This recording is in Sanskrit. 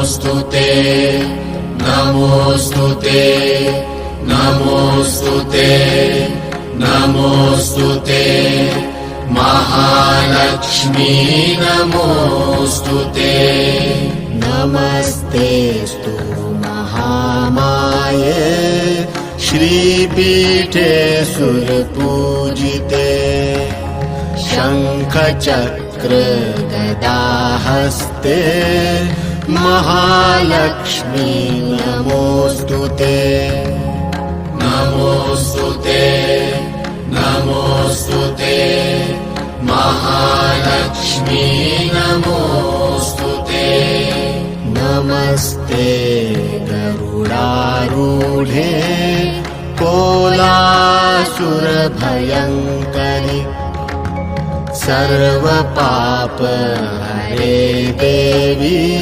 नमोस्तुते नमोस्तुते नमोस्तुते नमोस्तुते महालक्ष्मी नमोस्तुते नमस्तेस्तु महामाये श्रीपीठे सुरपूजिते शङ्खचक्र गदाहस्ते महालक्ष्मी नमोस्तुते नमोस्तुते नमोस्तुते महालक्ष्मी नमोस्तुते नमस्ते गरुडारूढे कोलासुरभयङ्करि सर्वपापहरे देवी।